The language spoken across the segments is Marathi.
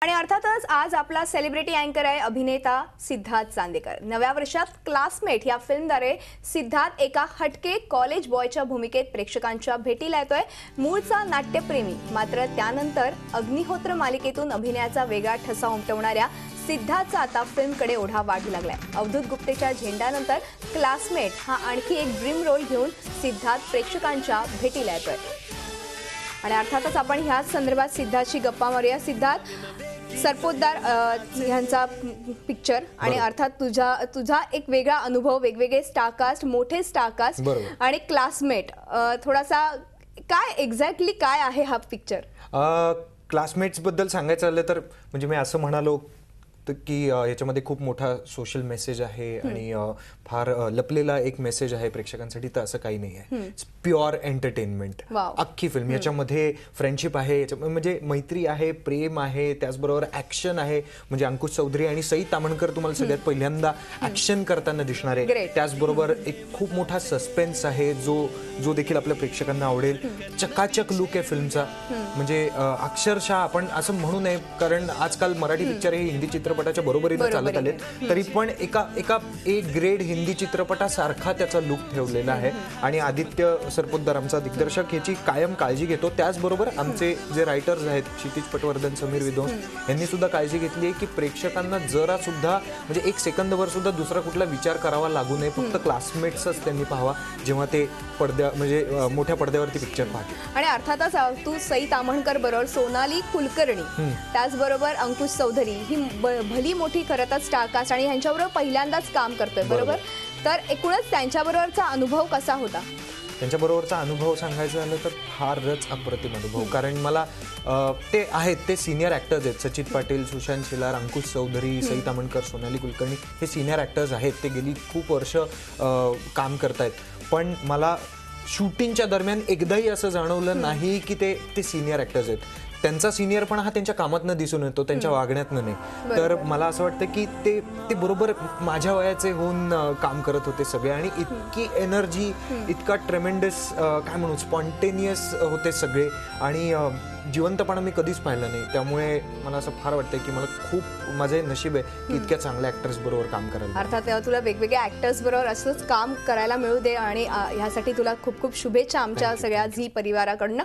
आणि अर्थातच आज आपला सेलिब्रिटी अँकर आहे अभिनेता सिद्धार्थ चांदेकर। नव्या वर्षात क्लासमेट या फिल्मद्वारे सिद्धार्थ एका हटके कॉलेज बॉयच्या भूमिकेत प्रेक्षकांच्या भेटीला येतोय। मूळचा नाट्यप्रेमी मात्र त्यानंतर अग्निहोत्र मालिकेतून अभिनयाचा वेगळा ठसा उमटवणाऱ्या सिद्धार्थचा आता फिल्मकडे ओढा वाढू लागलाय। अवधूत गुप्तेच्या झेंड्यानंतर क्लासमेट हा आणखी एक ड्रीम रोल घेऊन सिद्धार्थ प्रेक्षकांच्या भेटीला येतोय। आणि अर्थातच आपण ह्याच संदर्भात सिद्धार्थशी गप्पा मारूया। सिद्धार्थ, सरपोतदार यांचा पिक्चर आणि अर्थात तुझा एक वेगळा अनुभव, वेगवेगळे स्टारकास्ट, मोठे स्टारकास्ट आणि क्लासमेट, थोडासा काय एक्झॅक्टली काय आहे हा पिक्चर? क्लासमेट्स बद्दल सांगायचं झालं तर म्हणजे मी असं म्हणालो की याच्यामध्ये खूप मोठा सोशल मेसेज आहे आणि फार लपलेला एक मेसेज आहे प्रेक्षकांसाठी, तर असं काही नाही आहे। प्युअर एंटरटेनमेंट अख्खी फिल्म। याच्यामध्ये फ्रेंडशिप आहे, म्हणजे मैत्री आहे, प्रेम आहे, त्याचबरोबर ऍक्शन आहे। म्हणजे अंकुश चौधरी आणि सई तामणकर तुम्हाला सगळ्यात पहिल्यांदा ऍक्शन करताना दिसणार आहे। त्याचबरोबर एक खूप मोठा सस्पेन्स आहे जो देखील आपल्या प्रेक्षकांना आवडेल। चकाचक लुक आहे फिल्मचा, म्हणजे अक्षरशः आपण असं म्हणू नये कारण आजकाल मराठी पिक्चर हे हिंदी चित्रपटाच्या बरोबरीने चालत आले, तरी पण एका ए ग्रेड हिंदी चित्रपटासारखा त्याचा लुक ठेवलेला आहे। आणि आदित्य सरपोतदार आमचा दिग्दर्शक याची कायम काळजी घेतो। त्याचबरोबर आमचे जे रायटर्स आहेत क्षितिज पटवर्धन, समीर विद्वंस यांनी सुद्धा काळजी घेतली आहे की प्रेक्षकांना जरा सुद्धा म्हणजे एक सेकंदभर सुद्धा दुसरा कुठला विचार करावा लागू नये, फक्त क्लासमेट्सच त्यांनी पाहावा जेव्हा ते म्हणजे मोठ्या पडद्यावरती पिक्चर पाहतील। आणि अर्थातच तू सई तामणकर बरोबर सोनाली कुलकर्णी, त्याचबरोबर अंकुश चौधरी ही भली मोठी खरं तर स्टारकास्ट आणि ह्यांच्याबरोबर पहिल्यांदाच काम करतोय, बरोबर? तर एकूणच त्यांच्याबरोबरचा अनुभव कसा होता? त्यांच्याबरोबरचा अनुभव सांगायचा झालं तर फारच अप्रतिम अनुभव, कारण मला ते सिनियर ॲक्टर्स आहेत। सचित पाटील, सुशांत शिलार, अंकुश चौधरी, सई तामणकर, सोनाली कुलकर्णी हे सिनियर ॲक्टर्स आहेत। ते गेली खूप वर्ष काम करतायत, पण मला शूटिंगच्या दरम्यान एकदाही असं जाणवलं नाही की ते सिनियर ॲक्टर्स आहेत। त्यांचा सिनियरपणा हा त्यांच्या कामातनं दिसून येतो, त्यांच्या वागण्यातनं नाही। तर मला असं वाटतं की ते बरोबर माझ्या वयाचे होऊन काम करत होते सगळे, आणि इतकी एनर्जी, इतका ट्रेमेंडस काय म्हणू स्पॉन्टेनियस होते सगळे, आणि जिवंतपणा मी कधीच पाहिलं नाही। त्यामुळे मला असं फार वाटतं की मला खूप माझे नशीब आहे की इतक्या चांगल्या ॲक्टर्स बरोबर काम करायला। अर्थात तुला वेगवेगळ्या ॲक्टर्स बरोबर असंच काम करायला मिळू दे, आणि ह्यासाठी तुला खूप खूप शुभेच्छा आमच्या सगळ्या झी परिवाराकडनं।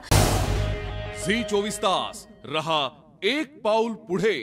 झी 24 तास रहा एक पाऊल पुढे।